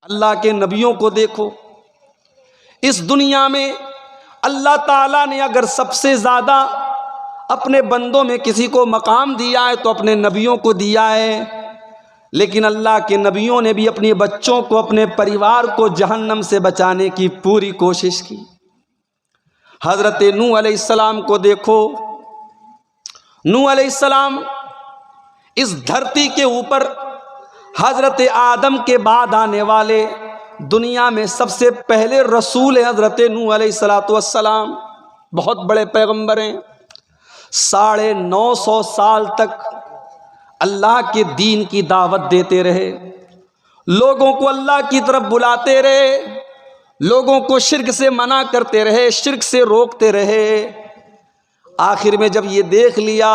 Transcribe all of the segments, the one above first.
اللہ کے نبیوں کو دیکھو، اس دنیا میں اللہ تعالیٰ نے اگر سب سے زیادہ اپنے بندوں میں کسی کو مقام دیا ہے تو اپنے نبیوں کو دیا ہے، لیکن اللہ کے نبیوں نے بھی اپنے بچوں کو، اپنے پریوار کو جہنم سے بچانے کی پوری کوشش کی۔ حضرت نوح علیہ السلام کو دیکھو، نوح علیہ السلام اس دھرتی کے اوپر حضرت آدم کے بعد آنے والے دنیا میں سب سے پہلے رسول ہیں حضرت نوح علیہ السلام، بہت بڑے پیغمبر ہیں۔ 950 سال تک اللہ کے دین کی دعوت دیتے رہے، لوگوں کو اللہ کی طرف بلاتے رہے، لوگوں کو شرک سے منع کرتے رہے، شرک سے روکتے رہے۔ آخر میں جب یہ دیکھ لیا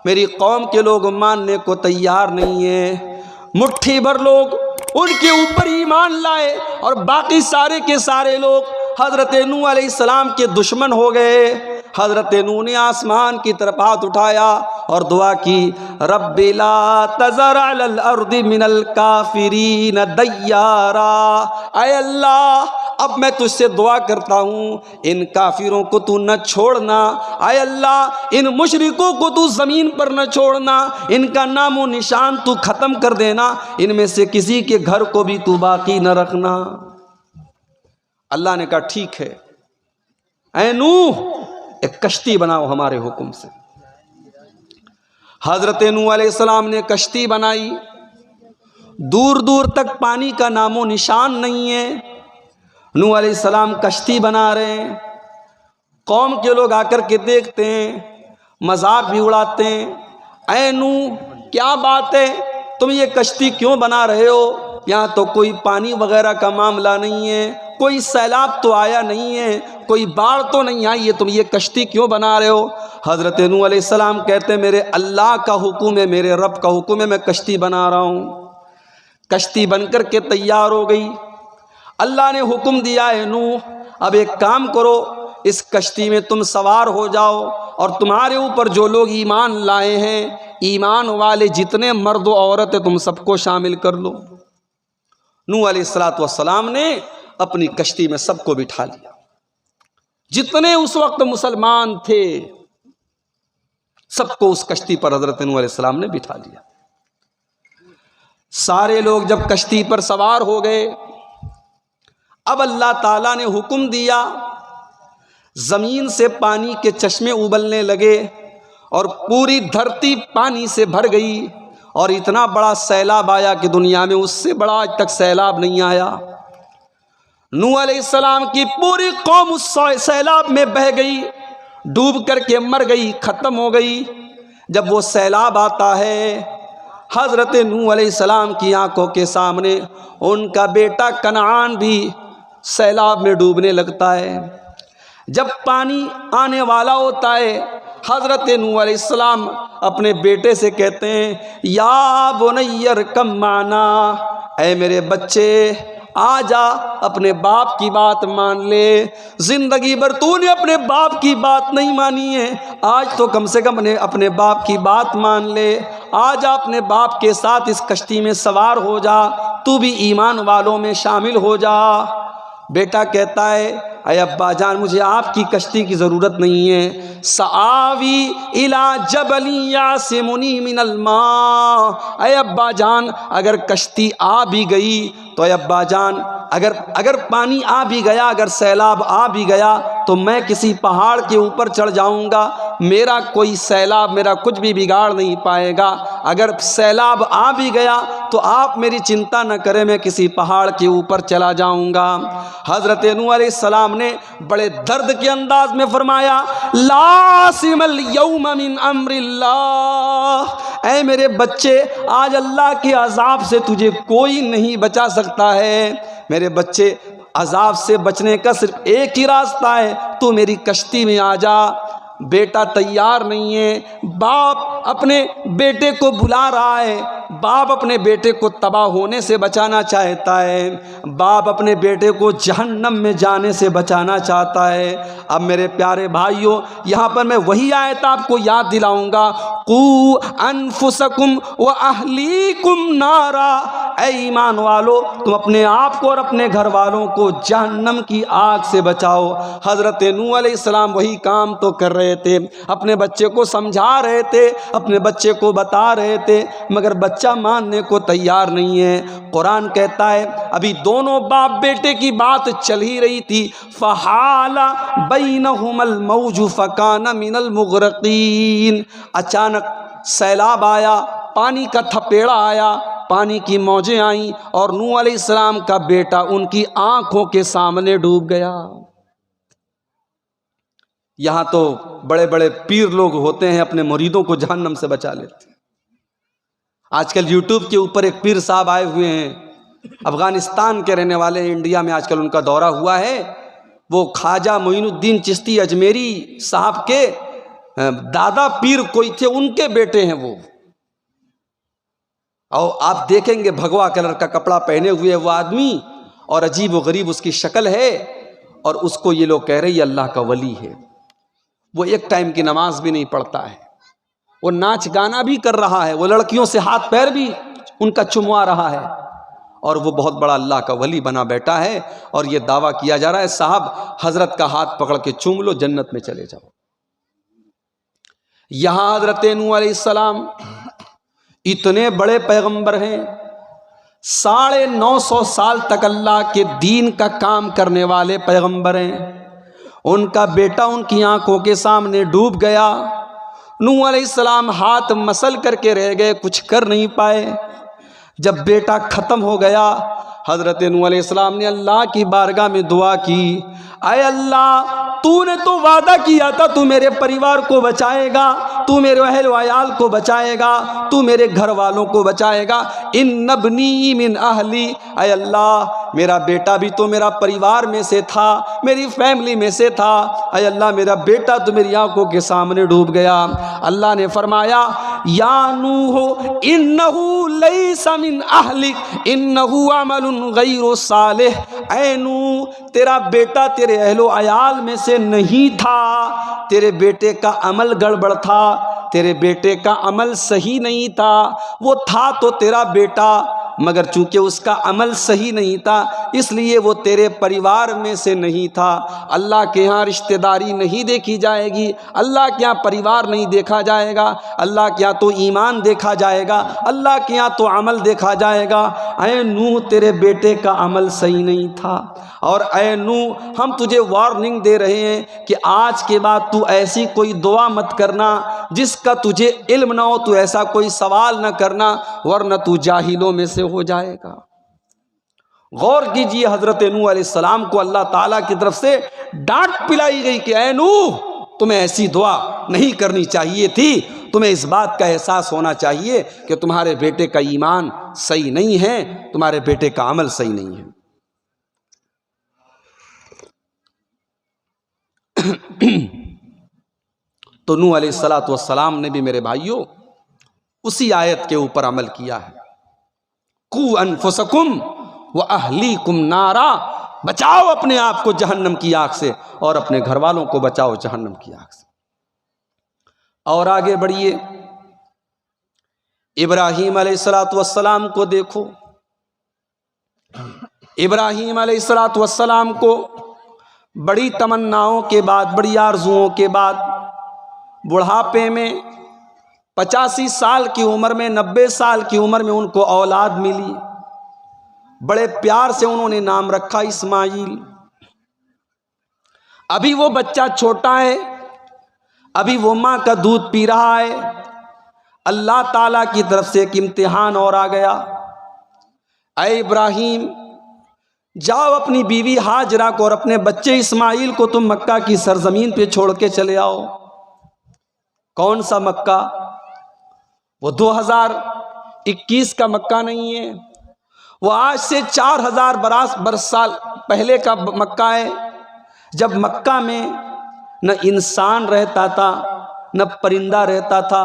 میری قوم کے لوگ ماننے کو تیار نہیں ہیں، مٹھی بھر لوگ ان کے اوپر ایمان لائے اور باقی سارے کے سارے لوگ حضرت نوح علیہ السلام کے دشمن ہو گئے۔ حضرت نوح نے آسمان کی طرف ہاتھ اٹھایا اور دعا کی، رب لا تذر علی الارض من الکافرین دیارا، اے اللہ اب میں تجھ سے دعا کرتا ہوں ان کافروں کو تو نہ چھوڑنا، اے اللہ ان مشرکوں کو تو زمین پر نہ چھوڑنا، ان کا نام و نشان تو ختم کر دینا، ان میں سے کسی کے گھر کو بھی تو باقی نہ رکھنا۔ اللہ نے کہا ٹھیک ہے، اے نوح ایک کشتی بناؤ ہمارے حکم سے۔ حضرت نوح علیہ السلام نے کشتی بنائی، دور دور تک پانی کا نام و نشان نہیں ہے۔ نوح علیہ السلام کشتی بنا رہے ہیں، قوم کے لوگ آ کر کے دیکھتے ہیں، مذاق بھی اڑاتے ہیں، اے نوح کیا بات ہے، تم یہ کشتی کیوں بنا رہے ہو؟ یہاں تو کوئی پانی وغیرہ کا معاملہ نہیں ہے، کوئی سیلاب تو آیا نہیں ہے، کوئی باڑھ تو نہیں آئی ہے، تم یہ کشتی کیوں بنا رہے ہو؟ حضرت نوح علیہ السلام کہتے ہیں میرے اللہ کا حکم ہے، میرے رب کا حکم ہے، میں کشتی بنا رہا ہوں۔ کشتی بن کر کے تیار ہو گئی۔ اللہ نے حکم دیا ہے نوح اب ایک کام کرو، اس کشتی میں تم سوار ہو جاؤ اور تمہارے اوپر جو لوگ ایمان لائے ہیں، ایمان والے جتنے مرد و عورت ہیں تم سب کو شامل کر لو۔ نوح علیہ السلام نے اپنی کشتی میں سب کو بٹھا لیا، جتنے اس وقت مسلمان تھے سب کو اس کشتی پر حضرت نوح علیہ السلام نے بٹھا لیا۔ سارے لوگ جب کشتی پر سوار ہو گئے، اب اللہ تعالیٰ نے حکم دیا، زمین سے پانی کے چشمے ابلنے لگے اور پوری دھرتی پانی سے بھر گئی، اور اتنا بڑا سیلاب آیا کہ دنیا میں اس سے بڑا آج تک سیلاب نہیں آیا۔ نوح علیہ السلام کی پوری قوم اس سیلاب میں بہہ گئی، ڈوب کر کے مر گئی، ختم ہو گئی۔ جب وہ سیلاب آتا ہے، حضرت نوح علیہ السلام کی آنکھوں کے سامنے ان کا بیٹا کنعان بھی سیلاب میں ڈوبنے لگتا ہے۔ جب پانی آنے والا ہوتا ہے، حضرت نوح علیہ السلام اپنے بیٹے سے کہتے ہیں، یا بنی ارکب معنا، اے میرے بچے آ جا، اپنے باپ کی بات مان لے، زندگی بھر تو نے اپنے باپ کی بات نہیں مانی ہے، آج تو کم سے کم اپنے باپ کی بات مان لے، آ جا اپنے باپ کے ساتھ اس کشتی میں سوار ہو جا، تو بھی ایمان والوں میں شامل ہو جا۔ بیٹا کہتا ہے، اے ابا جان مجھے آپ کی کشتی کی ضرورت نہیں ہے، سآوی الی جبل یعصمنی من الماء، اے ابا جان اگر کشتی آ بھی گئی تو اے ابا جان اگر پانی آ بھی گیا، اگر سیلاب آ بھی گیا تو میں کسی پہاڑ کے اوپر چڑھ جاؤں گا، میرا کوئی سیلاب میرا کچھ بھی بگاڑ نہیں پائے گا، اگر سیلاب آ بھی گیا تو آپ میری چنتا نہ کریں، میں کسی پہاڑ کے اوپر چلا جاؤں گا۔ حضرت نوح علیہ السلام نے بڑے درد کے انداز میں فرمایا، لا عاصم اليوم من امر اللہ، اے میرے بچے آج اللہ کے عذاب سے تجھے کوئی نہیں بچا سکتا ہے۔ میرے بچے عذاب سے بچنے کا صرف ایک ہی راستہ ہے، تو میری کشتی میں آ جا۔ بیٹا تیار نہیں ہے، باپ اپنے بیٹے کو بلا رہا ہے، باپ اپنے بیٹے کو تباہ ہونے سے بچانا چاہتا ہے، باپ اپنے بیٹے کو جہنم میں جانے سے بچانا چاہتا ہے۔ اب میرے پیارے بھائیوں، یہاں پر میں وہی آیت آپ کو یاد دلاؤں گا، قُوا انفسکم واہلیکم نارا، اے ایمان والو تم اپنے آپ کو اور اپنے گھر والوں کو جہنم کی آگ سے بچاؤ۔ حضرت نوح علیہ السلام وہی کام تو کر رہے تھے، اپنے بچے کو سمجھا رہے تھے، اپنے بچے کو بتا رہے تھے، مگر بچہ ماننے کو تیار نہیں ہے۔ قرآن کہتا ہے ابھی دونوں باپ بیٹے کی بات چل ہی رہی تھی، فحال بینہم الموج فکان من المغرقین، اچانک سیلاب آیا، پانی کا تھپیڑا آیا، پانی کی موجیں آئیں اور نوح علیہ السلام کا بیٹا ان کی آنکھوں کے سامنے ڈوب گیا۔ یہاں تو بڑے بڑے پیر لوگ ہوتے ہیں اپنے مریدوں کو جہنم سے بچا لیتے ہیں۔ آج کل یوٹیوب کے اوپر ایک پیر صاحب آئے ہوئے ہیں، افغانستان کے رہنے والے ہیں، انڈیا میں آج کل ان کا دورہ ہوا ہے۔ وہ خواجہ معین الدین چشتی اجمیری صاحب کے دادا پیر کوئی تھے، ان کے بیٹے ہیں وہ، اور آپ دیکھیں گے بھگوا کلر کا کپڑا پہنے ہوئے وہ آدمی، اور عجیب و غریب اس کی شکل ہے، اور اس کو یہ لوگ کہہ رہے یہ اللہ کا ولی ہے۔ وہ ایک ٹائم کی نماز بھی نہیں پڑھتا ہے، وہ ناچ گانا بھی کر رہا ہے، وہ لڑکیوں سے ہاتھ پیر بھی ان کا چموا رہا ہے، اور وہ بہت بڑا اللہ کا ولی بنا بیٹھا ہے، اور یہ دعویٰ کیا جا رہا ہے صاحب حضرت کا ہاتھ پکڑ کے چوم لو جنت میں چلے جاؤ۔ یہاں حضرت نوح علیہ السلام اتنے بڑے پیغمبر ہیں، 950 سال تک اللہ کے دین کا کام کرنے والے پیغمبر ہیں، ان کا بیٹا ان کی آنکھوں کے سامنے ڈوب گیا۔ نوح علیہ السلام ہاتھ مسل کر کے رہ گئے، کچھ کر نہیں پائے۔ جب بیٹا ختم ہو گیا، حضرت نوح علیہ السلام نے اللہ کی بارگاہ میں دعا کی، اے اللہ تو نے تو وعدہ کیا تھا تو میرے پریوار کو بچائے گا، تو میرے اہل و عیال کو بچائے گا، تو میرے گھر والوں کو بچائے گا، ان ابنی من اہلی، اے اللہ میرا بیٹا بھی تو میرا پریوار میں سے تھا، میری فیملی میں سے تھا، اے اللہ میرا بیٹا تو میری آنکھوں کے سامنے ڈوب گیا۔ اللہ نے فرمایا یا نوح انہو لیس من اہلک انہو عمل غیر صالح، اے نوح تیرا بیٹا تیرے اہل و عیال میں سے نہیں تھا، تیرے بیٹے کا عمل گڑبڑ تھا، تیرے بیٹے کا عمل صحیح نہیں تھا، وہ تھا تو تیرا بیٹا مگر چونکہ اس کا عمل صحیح نہیں تھا اس لیے وہ تیرے پریوار میں سے نہیں تھا۔ اللہ کے ہاں رشتہ داری نہیں دیکھی جائے گی، اللہ کے ہاں پریوار نہیں دیکھا جائے گا، اللہ کے ہاں تو ایمان دیکھا جائے گا، اللہ کے ہاں تو عمل دیکھا جائے گا۔ اے نوح تیرے بیٹے کا عمل صحیح نہیں تھا، اور اے نوح ہم تجھے وارننگ دے رہے ہیں کہ آج کے بعد تو ایسی کوئی دعا مت کرنا جس کا تجھے علم نہ ہو، تو ایسا کوئی سوال نہ کرنا ورنہ تو جاہلوں میں سے ہو جائے گا۔ غور کیجئے، حضرت نوح علیہ السلام کو اللہ تعالیٰ کی طرف سے ڈانٹ پلائی گئی کہ اے نوح تمہیں ایسی دعا نہیں کرنی چاہیے تھی، تمہیں اس بات کا احساس ہونا چاہیے کہ تمہارے بیٹے کا ایمان صحیح نہیں ہے، تمہارے بیٹے کا عمل صحیح نہیں ہے۔ تو نوح علیہ السلام نے بھی میرے بھائیوں اسی آیت کے اوپر عمل کیا ہے، قُوا انفسکم واہلیکم نارا، بچاؤ اپنے آپ کو جہنم کی آگ سے اور اپنے گھر والوں کو بچاؤ جہنم کی آگ سے۔ اور آگے بڑھیے، ابراہیم علیہ السلام کو دیکھو، ابراہیم علیہ السلام کو بڑی تمناؤں کے بعد، بڑی آرزوؤں کے بعد، بڑھاپے میں 85 سال کی عمر میں، 90 سال کی عمر میں ان کو اولاد ملی، بڑے پیار سے انہوں نے نام رکھا اسماعیل۔ ابھی وہ بچہ چھوٹا ہے، ابھی وہ ماں کا دودھ پی رہا ہے، اللہ تعالیٰ کی طرف سے ایک امتحان اور آ گیا، اے ابراہیم جاؤ اپنی بیوی ہاجرہ کو اور اپنے بچے اسماعیل کو تم مکہ کی سرزمین پہ چھوڑ کے چلے آؤ۔ کون سا مکہ؟ وہ 2021 کا مکہ نہیں ہے، وہ آج سے 4000 برس سال پہلے کا مکہ ہے، جب مکہ میں نہ انسان رہتا تھا، نہ پرندہ رہتا تھا،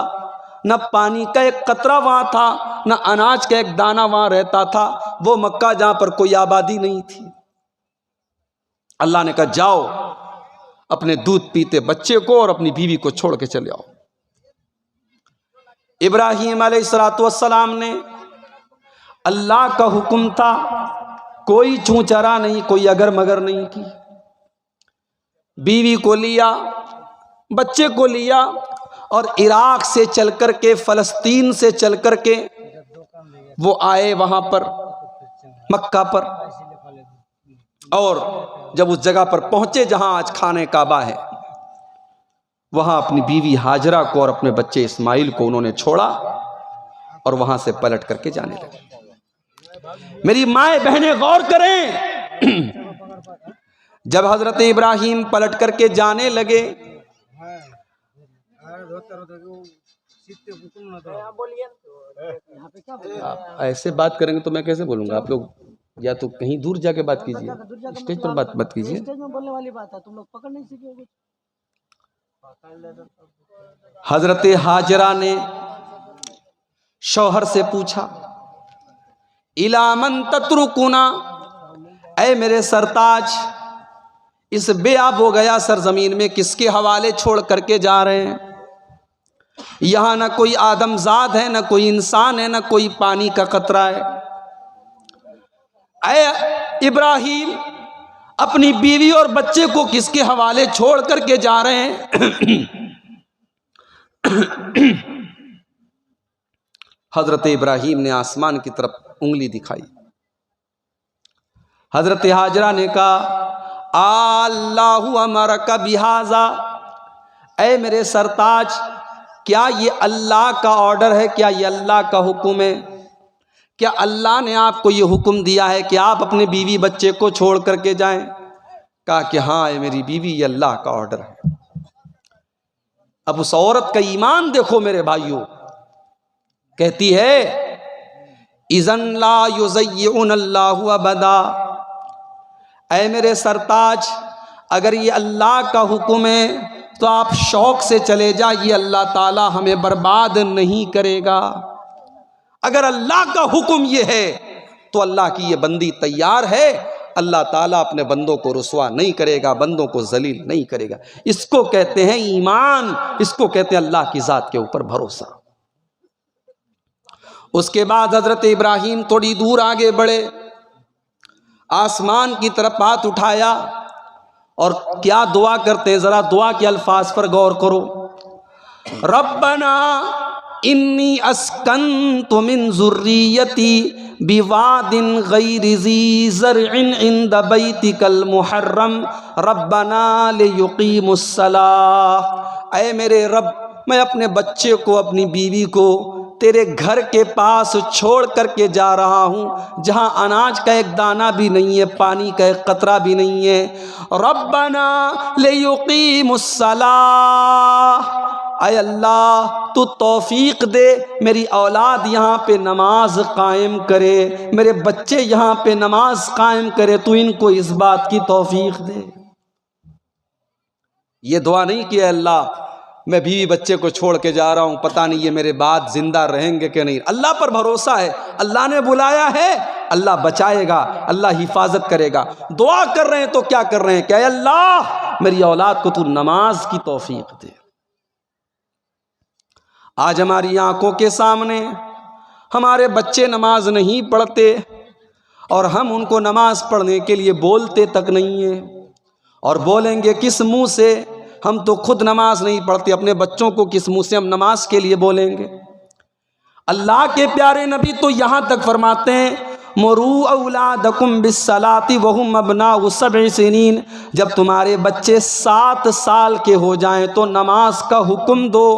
نہ پانی کا ایک قطرہ وہاں تھا، نہ اناج کا ایک دانہ وہاں رہتا تھا، وہ مکہ جہاں پر کوئی آبادی نہیں تھی۔ اللہ نے کہا جاؤ اپنے دودھ پیتے بچے کو اور اپنی بیوی کو چھوڑ کے چلے آؤ۔ ابراہیم علیہ السلام نے، اللہ کا حکم تھا، کوئی چون چرا نہیں، کوئی اگر مگر نہیں کی، بیوی کو لیا، بچے کو لیا اور عراق سے چل کر کے، فلسطین سے چل کر کے وہ آئے وہاں پر مکہ پر، اور جب اس جگہ پر پہنچے جہاں آج خانہ کعبہ ہے، وہاں اپنی بیوی ہاجرہ کو اور اپنے بچے اسماعیل کو انہوں نے چھوڑا اور وہاں سے پلٹ کر کے جانے لگے۔ میری مائیں بہنیں غور کریں، جب حضرت ابراہیم پلٹ کر کے جانے لگے، آپ ایسے بات کریں گے تو میں کیسے بولوں گا؟ آپ لوگ یا تو کہیں دور جا کے بات کیجیے، اسٹیج پر بات مت کیجیے۔ حضرت ہاجرہ نے شوہر سے پوچھا، اِلیٰ مَن تَتْرُکُنَا، اے میرے سرتاج، اس بے آب ہو گیا سرزمین میں کس کے حوالے چھوڑ کر کے جا رہے ہیں؟ یہاں نہ کوئی آدم زاد ہے، نہ کوئی انسان ہے، نہ کوئی پانی کا قطرہ ہے۔ اے ابراہیم، اپنی بیوی اور بچے کو کس کے حوالے چھوڑ کر کے جا رہے ہیں؟ حضرت ابراہیم نے آسمان کی طرف انگلی دکھائی۔ حضرت ہاجرہ نے کہا، اللہ امرک بہذا، اے میرے سرتاج، کیا یہ اللہ کا آرڈر ہے؟ کیا یہ اللہ کا حکم ہے؟ کیا اللہ نے آپ کو یہ حکم دیا ہے کہ آپ اپنے بیوی بچے کو چھوڑ کر کے جائیں؟ کہا کہ ہاں اے میری بیوی، یہ اللہ کا آرڈر ہے۔ اب اس عورت کا ایمان دیکھو میرے بھائیوں، کہتی ہے اذن لا یضیعن اللہ ابدا، اے میرے سرتاج، اگر یہ اللہ کا حکم ہے تو آپ شوق سے چلے جائیے، اللہ تعالی ہمیں برباد نہیں کرے گا۔ اگر اللہ کا حکم یہ ہے تو اللہ کی یہ بندی تیار ہے، اللہ تعالیٰ اپنے بندوں کو رسوا نہیں کرے گا، بندوں کو ذلیل نہیں کرے گا۔ اس کو کہتے ہیں ایمان، اس کو کہتے ہیں اللہ کی ذات کے اوپر بھروسہ۔ اس کے بعد حضرت ابراہیم تھوڑی دور آگے بڑھے، آسمان کی طرف ہاتھ اٹھایا اور کیا دعا کرتے ہیں؟ ذرا دعا کے الفاظ پر غور کرو۔ ربنا انی اسکنت من ذریتی بواد غیر ذی زرع عند بیتک المحرم ربنا لیقیموا الصلاۃ، اے میرے رب، میں اپنے بچے کو، اپنی بیوی کو تیرے گھر کے پاس چھوڑ کر کے جا رہا ہوں، جہاں اناج کا ایک دانہ بھی نہیں ہے، پانی کا ایک قطرہ بھی نہیں ہے۔ ربنا لیقیموا الصلاۃ، اے اللہ تو توفیق دے، میری اولاد یہاں پہ نماز قائم کرے، میرے بچے یہاں پہ نماز قائم کرے، تو ان کو اس بات کی توفیق دے۔ یہ دعا نہیں کہ اے اللہ میں بیوی بچے کو چھوڑ کے جا رہا ہوں، پتہ نہیں یہ میرے بعد زندہ رہیں گے کہ نہیں۔ اللہ پر بھروسہ ہے، اللہ نے بلایا ہے، اللہ بچائے گا، اللہ حفاظت کرے گا۔ دعا کر رہے ہیں تو کیا کر رہے ہیں کہ اے اللہ میری اولاد کو تو نماز کی توفیق دے۔ آج ہماری آنکھوں کے سامنے ہمارے بچے نماز نہیں پڑھتے اور ہم ان کو نماز پڑھنے کے لیے بولتے تک نہیں ہیں، اور بولیں گے کس منہ سے؟ ہم تو خود نماز نہیں پڑھتے، اپنے بچوں کو کس منہ سے ہم نماز کے لیے بولیں گے؟ اللہ کے پیارے نبی تو یہاں تک فرماتے ہیں مروا اولادکم بالصلاۃ وہم ابناء 7 سنین، جب تمہارے بچے 7 سال کے ہو جائیں تو نماز کا حکم دو،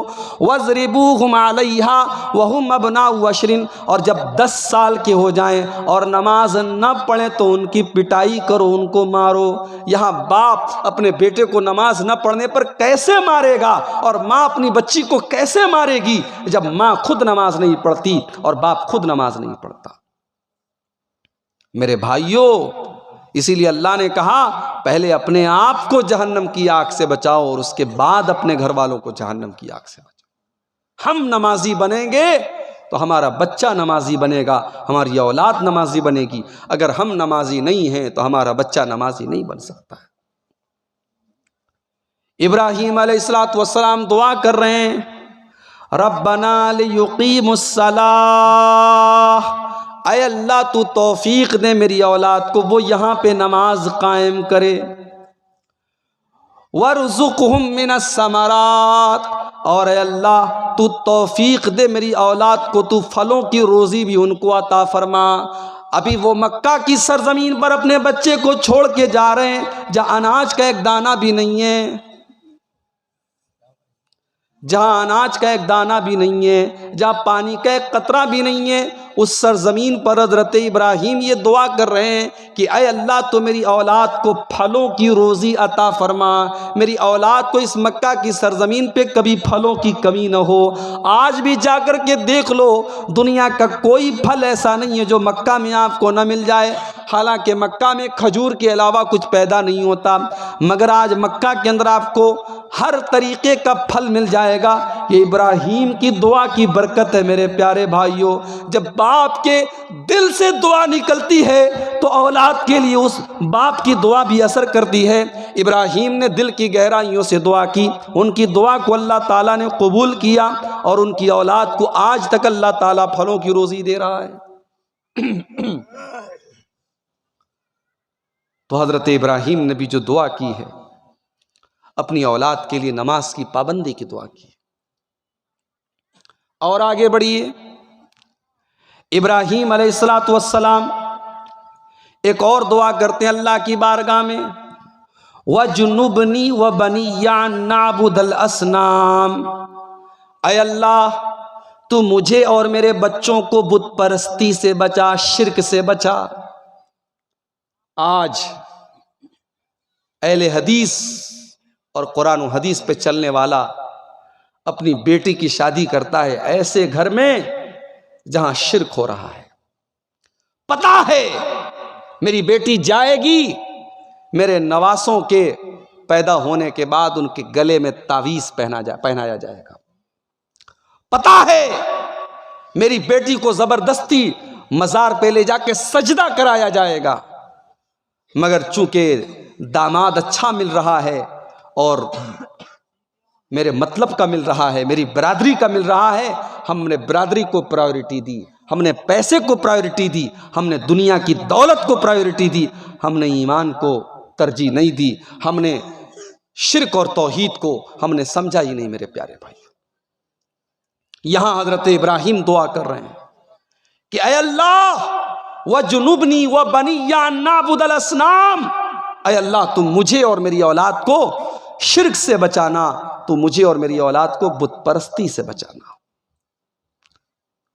واضربوہم علیہا وہم ابناء 10، اور جب 10 سال کے ہو جائیں اور نماز نہ پڑھیں تو ان کی پٹائی کرو، ان کو مارو۔ یہاں باپ اپنے بیٹے کو نماز نہ پڑھنے پر کیسے مارے گا، اور ماں اپنی بچی کو کیسے مارے گی جب ماں خود نماز نہیں پڑھتی اور باپ خود نماز نہیں پڑھتا؟ میرے بھائیوں، اسی لیے اللہ نے کہا پہلے اپنے آپ کو جہنم کی آگ سے بچاؤ اور اس کے بعد اپنے گھر والوں کو جہنم کی آگ سے بچاؤ۔ ہم نمازی بنیں گے تو ہمارا بچہ نمازی بنے گا، ہماری اولاد نمازی بنے گی۔ اگر ہم نمازی نہیں ہیں تو ہمارا بچہ نمازی نہیں بن سکتا ہے۔ ابراہیم علیہ السلام دعا کر رہے ہیں، ربنا لیقیموا الصلاۃ، اے اللہ تو توفیق دے میری اولاد کو وہ یہاں پہ نماز قائم کرے، وارزقہم من الثمرات، اور اے اللہ تو توفیق دے میری اولاد کو تو پھلوں کی روزی بھی ان کو عطا فرما۔ ابھی وہ مکہ کی سرزمین پر اپنے بچے کو چھوڑ کے جا رہے ہیں جہاں اناج کا ایک دانہ بھی نہیں ہے، جہاں اناج کا ایک دانہ بھی نہیں ہے، جہاں پانی کا ایک قطرہ بھی نہیں ہے۔ اس سرزمین پر حضرت ابراہیم یہ دعا کر رہے ہیں کہ اے اللہ تو میری اولاد کو پھلوں کی روزی عطا فرما، میری اولاد کو اس مکہ کی سرزمین پہ کبھی پھلوں کی کمی نہ ہو۔ آج بھی جا کر کے دیکھ لو، دنیا کا کوئی پھل ایسا نہیں ہے جو مکہ میں آپ کو نہ مل جائے۔ حالانکہ مکہ میں کھجور کے علاوہ کچھ پیدا نہیں ہوتا، مگر آج مکہ کے اندر آپ کو ہر طریقے کا پھل مل جائے گا۔ یہ ابراہیم کی دعا کی برکت ہے میرے پیارے بھائیوں۔ جب باپ کے دل سے دعا نکلتی ہے تو اولاد کے لیے اس باپ کی دعا بھی اثر کرتی ہے۔ ابراہیم نے دل کی گہرائیوں سے دعا کی، ان کی دعا کو اللہ تعالیٰ نے قبول کیا، اور ان کی اولاد کو آج تک اللہ تعالیٰ پھلوں کی روزی دے رہا ہے۔ تو حضرت ابراہیم نے بھی جو دعا کی ہے، اپنی اولاد کے لیے نماز کی پابندی کی دعا کی۔ اور آگے بڑھیے، ابراہیم علیہ السلام ایک اور دعا کرتے ہیں اللہ کی بارگاہ میں، وَجُنُّبْنِي وَبَنِيَّ أَن نَّعْبُدَ الْأَصْنَامَ، اے اللہ تو مجھے اور میرے بچوں کو بت پرستی سے بچا، شرک سے بچا۔ آج اہل حدیث اور قرآن و حدیث پہ چلنے والا اپنی بیٹی کی شادی کرتا ہے ایسے گھر میں جہاں شرک ہو رہا ہے، پتہ ہے میری بیٹی جائے گی، میرے نواسوں کے پیدا ہونے کے بعد ان کے گلے میں تعویذ پہنایا جائے گا، پتہ ہے میری بیٹی کو زبردستی مزار پہ لے جا کے سجدہ کرایا جائے گا، مگر چونکہ داماد اچھا مل رہا ہے اور میرے مطلب کا مل رہا ہے، میری برادری کا مل رہا ہے، ہم نے برادری کو پرائیورٹی دی، ہم نے پیسے کو پرائیورٹی دی، ہم نے دنیا کی دولت کو پرائیورٹی دی، ہم نے ایمان کو ترجیح نہیں دی، ہم نے شرک اور توحید کو ہم نے سمجھا ہی نہیں۔ میرے پیارے بھائی، یہاں حضرت ابراہیم دعا کر رہے ہیں کہ اے اللہ وَجُنُبْنِي وَبَنِيَّ أَن نَّعْبُدَ الْأَصْنَامَ، اے اللہ تم مجھے اور میری اولاد کو شرک سے بچانا، تو مجھے اور میری اولاد کو بت پرستی سے بچانا۔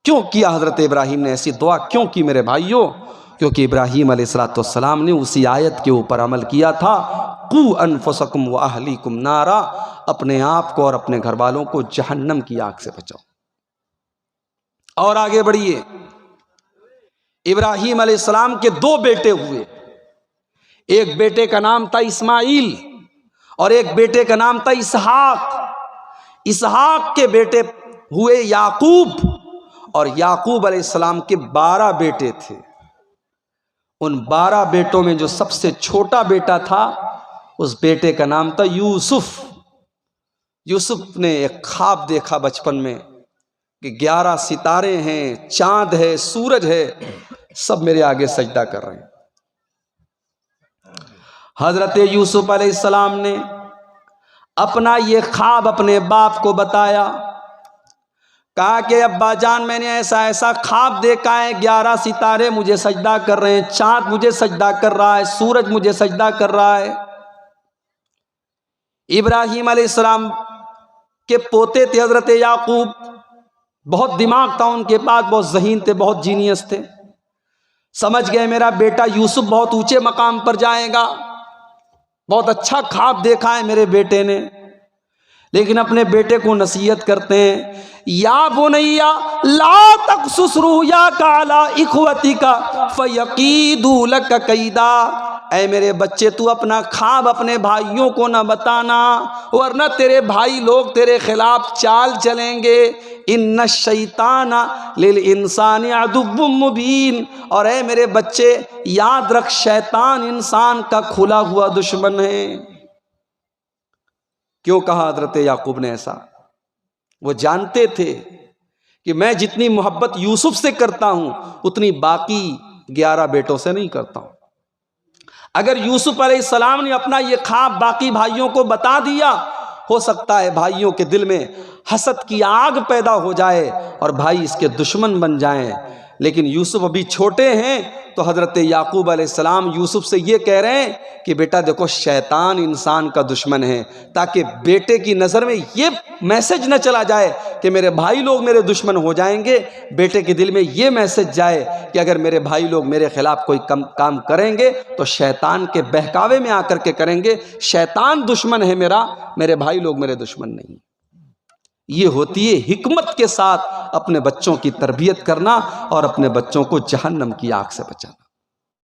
کیوں کیا حضرت ابراہیم نے ایسی دعا کیوں کی میرے بھائیوں؟ کیونکہ ابراہیم علیہ السلام نے اسی آیت کے اوپر عمل کیا تھا، قُوا أَنفُسَكُمْ وَأَهْلِيكُمْ نَارًا، اپنے آپ کو اور اپنے گھر والوں کو جہنم کی آگ سے بچاؤ۔ اور آگے بڑھیے، ابراہیم علیہ السلام کے دو بیٹے ہوئے، ایک بیٹے کا نام تھا اسماعیل اور ایک بیٹے کا نام تھا اسحاق۔ اسحاق کے بیٹے ہوئے یعقوب، اور یعقوب علیہ السلام کے 12 بیٹے تھے۔ ان 12 بیٹوں میں جو سب سے چھوٹا بیٹا تھا، اس بیٹے کا نام تھا یوسف۔ یوسف نے ایک خواب دیکھا بچپن میں کہ 11 ستارے ہیں، چاند ہے، سورج ہے، سب میرے آگے سجدہ کر رہے ہیں۔ حضرت یوسف علیہ السلام نے اپنا یہ خواب اپنے باپ کو بتایا، کہا کہ ابا جان میں نے ایسا خواب دیکھا ہے، 11 ستارے مجھے سجدہ کر رہے ہیں، چاند مجھے سجدہ کر رہا ہے، سورج مجھے سجدہ کر رہا ہے۔ ابراہیم علیہ السلام کے پوتے تھے حضرت یعقوب، بہت دماغ تھا ان کے پاس، بہت ذہین تھے، بہت جینیس تھے، سمجھ گئے میرا بیٹا یوسف بہت اونچے مقام پر جائے گا، بہت اچھا خواب دیکھا ہے میرے بیٹے نے۔ لیکن اپنے بیٹے کو نصیحت کرتے ہیں، یا بنیا لا تقصص رؤیاک علی اخوتک فیکیدوا لک کیدا، اے میرے بچے تو اپنا خواب اپنے بھائیوں کو نہ بتانا ورنہ تیرے بھائی لوگ تیرے خلاف چال چلیں گے. ان الشیطان للانسان عدو مبین. اور اے میرے بچے یاد رکھ شیطان انسان کا کھلا ہوا دشمن ہے. کیوں کہا حضرت یعقوب نے ایسا؟ وہ جانتے تھے کہ میں جتنی محبت یوسف سے کرتا ہوں اتنی باقی 11 بیٹوں سے نہیں کرتا ہوں. اگر یوسف علیہ السلام نے اپنا یہ خواب باقی بھائیوں کو بتا دیا، ہو سکتا ہے بھائیوں کے دل میں حسد کی آگ پیدا ہو جائے اور بھائی اس کے دشمن بن جائیں. لیکن یوسف ابھی چھوٹے ہیں تو حضرت یعقوب علیہ السلام یوسف سے یہ کہہ رہے ہیں کہ بیٹا دیکھو شیطان انسان کا دشمن ہے، تاکہ بیٹے کی نظر میں یہ میسج نہ چلا جائے کہ میرے بھائی لوگ میرے دشمن ہو جائیں گے. بیٹے کے دل میں یہ میسج جائے کہ اگر میرے بھائی لوگ میرے خلاف کوئی کام کریں گے تو شیطان کے بہکاوے میں آ کر کے کریں گے. شیطان دشمن ہے میرا، میرے بھائی لوگ میرے دشمن نہیں. یہ ہوتی ہے حکمت کے ساتھ اپنے بچوں کی تربیت کرنا اور اپنے بچوں کو جہنم کی آگ سے بچانا.